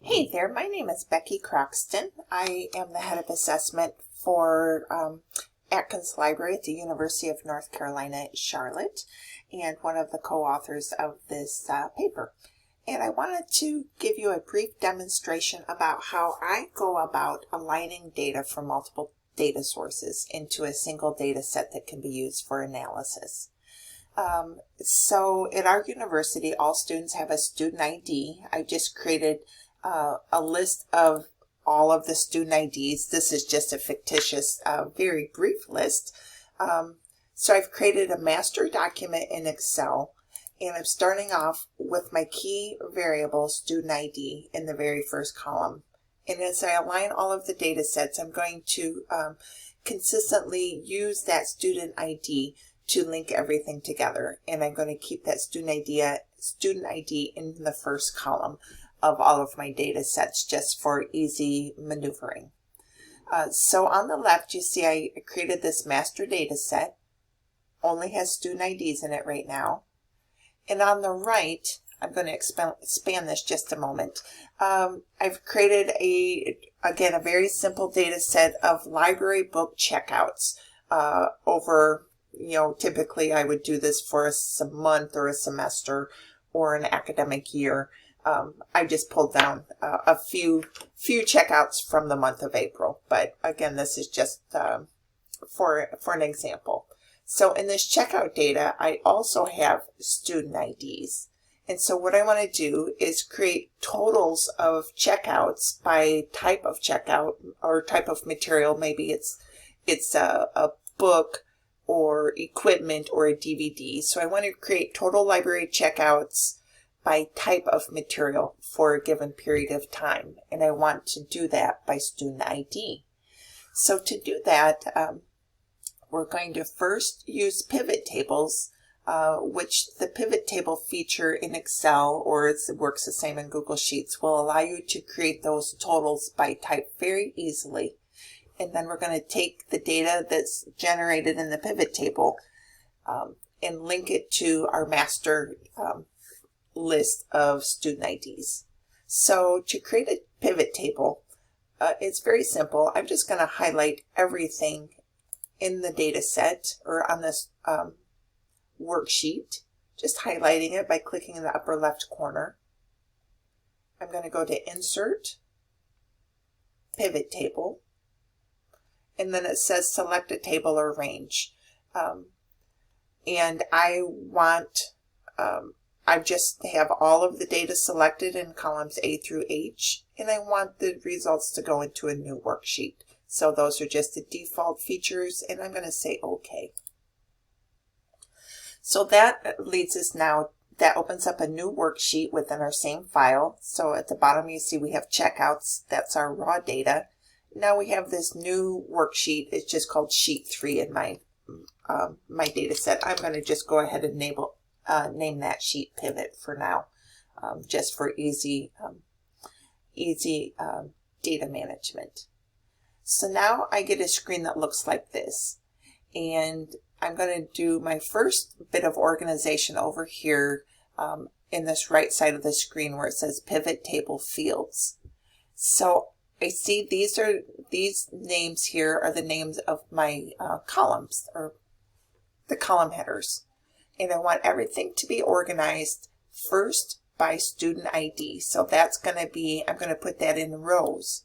Hey there, my name is Becky Croxton. I am the head of assessment for Atkins Library at the University of North Carolina at Charlotte, and one of the co-authors of this paper. And I wanted to give you a brief demonstration about how I go about aligning data from multiple data sources into a single data set that can be used for analysis. So at our university, all students have a student ID. I just created a list of all of the student IDs. This is just a fictitious, very brief list. So I've created a master document in Excel, and I'm starting off with my key variable student ID in the very first column. And as I align all of the data sets, I'm going to consistently use that student ID to link everything together. And I'm going to keep that student ID in the first column of all of my data sets just for easy maneuvering. So on the left, you see I created this master data set, only has student IDs in it right now. And on the right, I'm going to expand this just a moment. I've created again, a very simple data set of library book checkouts over, typically I would do this for a month or a semester or an academic year. I just pulled down a few checkouts from the month of April, but again, this is just for an example. So in this checkout data, I also have student IDs. And so what I want to do is create totals of checkouts by type of checkout or type of material. Maybe it's a book or equipment or a DVD. So I want to create total library checkouts by type of material for a given period of time. And I want to do that by student ID. So to do that, we're going to first use pivot tables, which the pivot table feature in Excel, or it works the same in Google Sheets, will allow you to create those totals by type very easily. And then we're going to take the data that's generated in the pivot table and link it to our master list of student IDs. So to create a pivot table, it's very simple. I'm just going to highlight everything in the data set or on this worksheet, just highlighting it by clicking in the upper left corner. I'm going to go to Insert, Pivot Table, and then it says Select a Table or Range. And I want I just have all of the data selected in columns A through H, and I want the results to go into a new worksheet. So those are just the default features, and I'm going to say OK. So that leads us now, that opens up a new worksheet within our same file. So at the bottom you see we have checkouts, that's our raw data. Now we have this new worksheet, it's just called Sheet 3 in my data set. I'm going to just go ahead and name that sheet Pivot for now, just for easy data management. So now I get a screen that looks like this, and I'm going to do my first bit of organization over here in this right side of the screen where it says Pivot Table Fields. So I see these names here are the names of my columns, or the column headers. And I want everything to be organized first by student ID. So that's going to be, I'm going to put that in rows.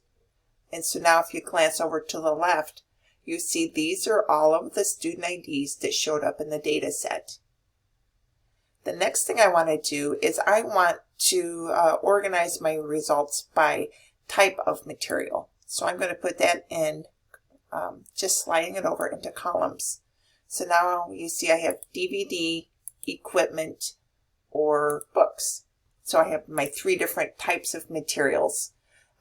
And so now if you glance over to the left, you see these are all of the student IDs that showed up in the data set. The next thing I want to do is I want to organize my results by type of material. So I'm going to put that in, just sliding it over into columns. So now you see I have DVD, equipment, or books. So I have my 3 different types of materials.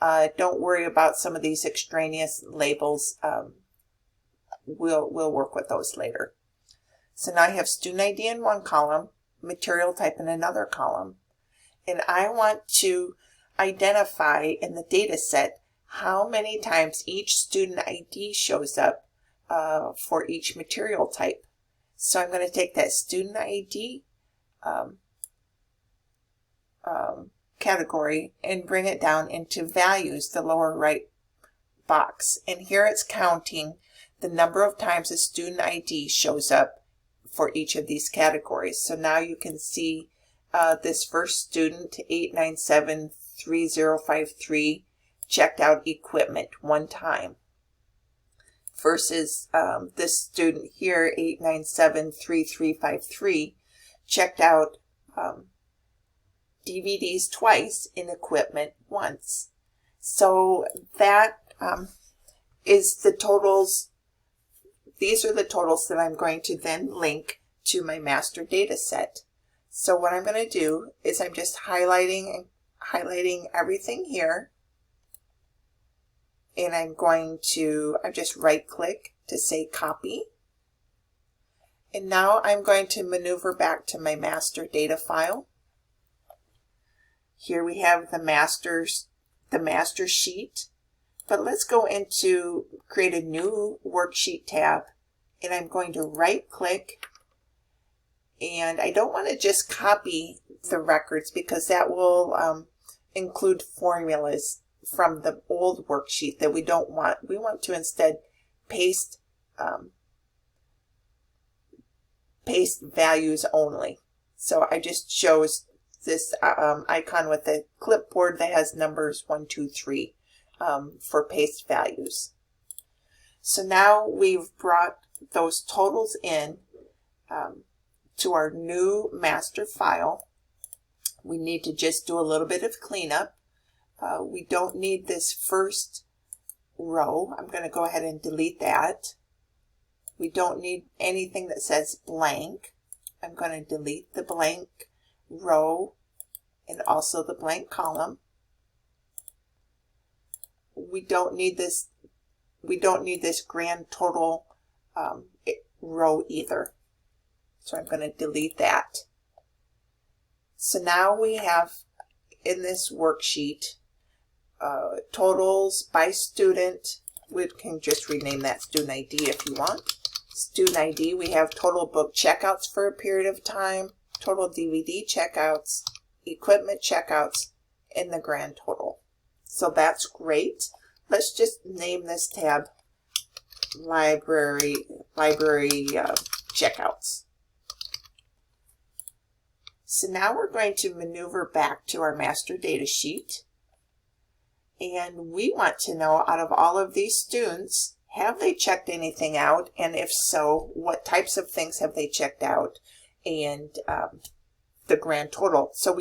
Don't worry about some of these extraneous labels. We'll work with those later. So now I have student ID in one column, material type in another column, and I want to identify in the data set how many times each student ID shows up for each material type. So I'm going to take that student ID category and bring it down into values, the lower right box. And here it's counting the number of times a student ID shows up for each of these categories. So now you can see this first student, 8973053, checked out equipment one time, versus this student here, 8973353, checked out DVDs twice in equipment once. So that is the totals. These are the totals that I'm going to then link to my master data set. So what I'm going to do is I'm just highlighting everything here. And I just right click to say copy. And now I'm going to maneuver back to my master data file. Here we have the master sheet. But let's go into create a new worksheet tab, and I'm going to right click, and I don't want to just copy the records because that will include formulas from the old worksheet that we don't want. We want to instead paste values only. So I just chose this icon with a clipboard that has numbers 1, 2, 3. For paste values. So now we've brought those totals in to our new master file. We need to just do a little bit of cleanup. We don't need this first row. I'm going to go ahead and delete that. We don't need anything that says blank. I'm going to delete the blank row and also the blank column. We don't need this grand total row either. So I'm going to delete that. So now we have in this worksheet totals by student. We can just rename that student ID if you want. Student ID, we have total book checkouts for a period of time, total DVD checkouts, equipment checkouts, and the grand total. So that's great. Let's just name this tab library checkouts. So now we're going to maneuver back to our master data sheet. And we want to know, out of all of these students, have they checked anything out? And if so, what types of things have they checked out? And the grand total. So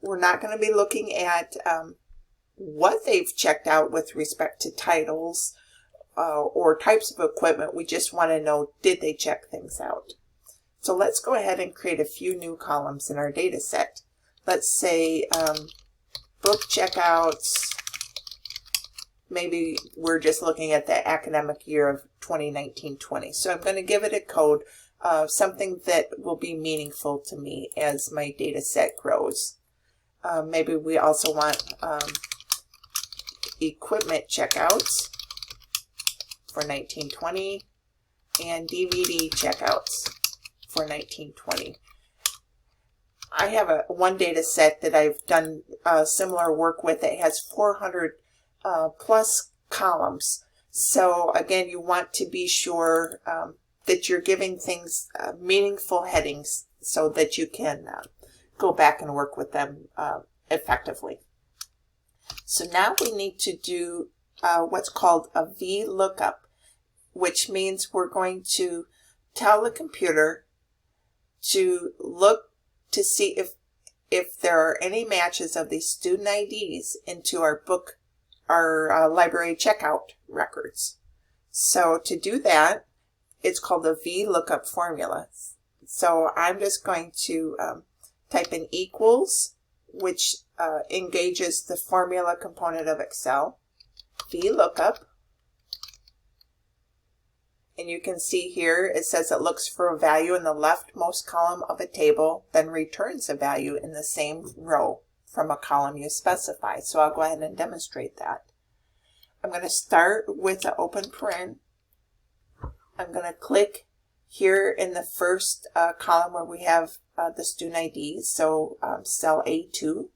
we're not going to be looking at what they've checked out with respect to titles or types of equipment. We just want to know, did they check things out? So let's go ahead and create a few new columns in our data set. Let's say book checkouts. Maybe we're just looking at the academic year of 2019-20. So I'm going to give it a code, something that will be meaningful to me as my data set grows. Maybe we also want equipment checkouts for 1920 and DVD checkouts for 1920. I have one data set that I've done similar work with. It has 400 plus columns. So again, you want to be sure that you're giving things meaningful headings so that you can go back and work with them effectively. So now we need to do what's called a VLookup, which means we're going to tell the computer to look to see if there are any matches of these student IDs into our library checkout records. So to do that, it's called the VLookup formula. So I'm just going to type in equals, which engages the formula component of Excel, VLookup, and you can see here it says it looks for a value in the leftmost column of a table, then returns a value in the same row from a column you specify. So I'll go ahead and demonstrate that. I'm going to start with the open paren. I'm going to click here in the first column where we have the student IDs, so cell A2.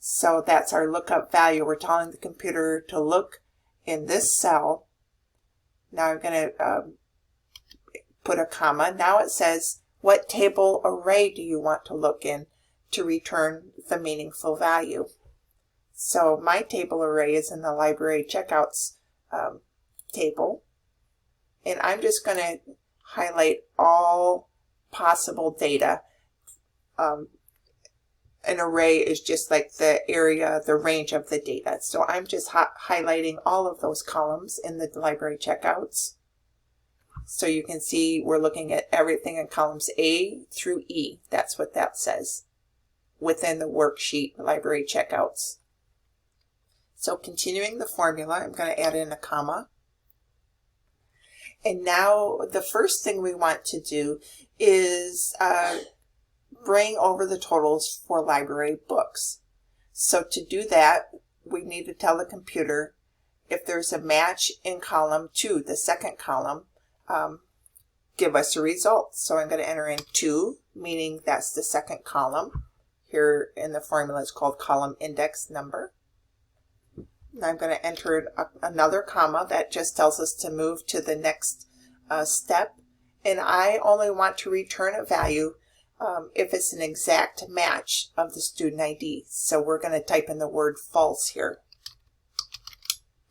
So that's our lookup value. We're telling the computer to look in this cell. Now I'm going to put a comma. Now it says, what table array do you want to look in to return the meaningful value? So my table array is in the library checkouts table. And I'm just going to highlight all possible data. An array is just like the area, the range of the data. So I'm just highlighting all of those columns in the library checkouts. So you can see we're looking at everything in columns A through E. That's what that says within the worksheet library checkouts. So continuing the formula, I'm going to add in a comma. And now the first thing we want to do is bring over the totals for library books. So to do that, we need to tell the computer if there's a match in column 2, the second column, give us a result. So I'm going to enter in 2, meaning that's the second column. Here in the formula it's called column index number. Now I'm going to enter another comma that just tells us to move to the next step. And I only want to return a value if it's an exact match of the student ID. So we're going to type in the word false here.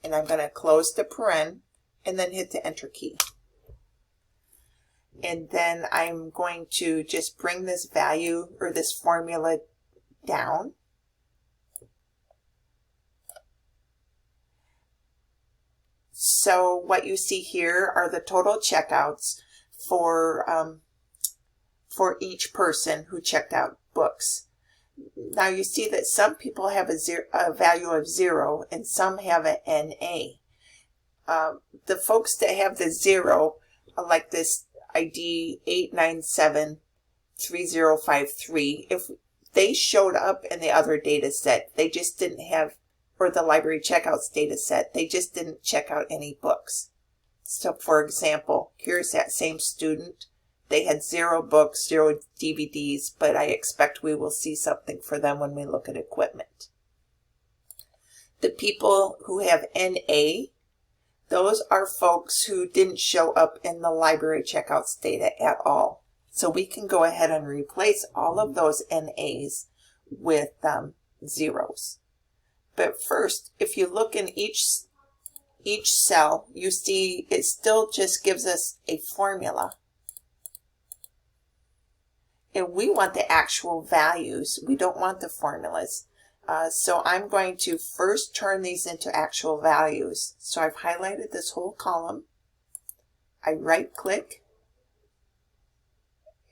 And I'm going to close the paren and then hit the enter key. And then I'm going to just bring this value or this formula down. So what you see here are the total checkouts for each person who checked out books. Now you see that some people have a value of 0 and some have an NA. The folks that have the 0, like this ID 8973053, if they showed up in the other data set, they just didn't have, or the library checkouts data set, they just didn't check out any books. So for example, here's that same student. They had 0 books, 0 DVDs, but I expect we will see something for them when we look at equipment. The people who have NA, those are folks who didn't show up in the library checkouts data at all. So we can go ahead and replace all of those NAs with zeros. But first, if you look in each cell, you see it still just gives us a formula. And we want the actual values. We don't want the formulas. So I'm going to first turn these into actual values. So I've highlighted this whole column. I right click.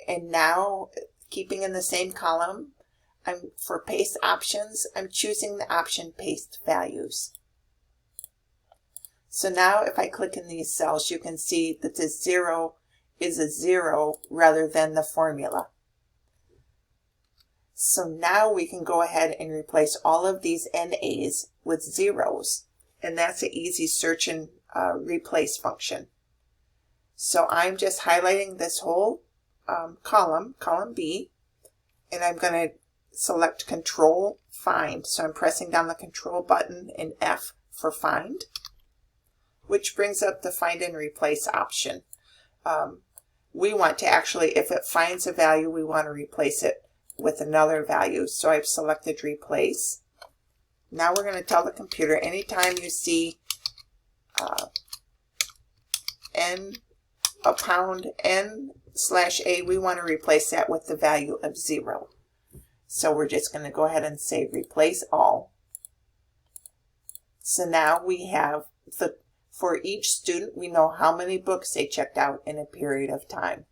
And now, keeping in the same column, for paste options, I'm choosing the option paste values. So now if I click in these cells, you can see that the 0 is a 0 rather than the formula. So now we can go ahead and replace all of these NAs with zeros. And that's an easy search and replace function. So I'm just highlighting this whole column B, and I'm going to select Control Find. So I'm pressing down the Control button and F for Find, which brings up the Find and Replace option. We want to actually, if it finds a value, we want to replace it with another value. So I've selected Replace. Now we're going to tell the computer anytime you see N/A, we want to replace that with the value of 0. So we're just going to go ahead and say Replace All. So now we have for each student, we know how many books they checked out in a period of time.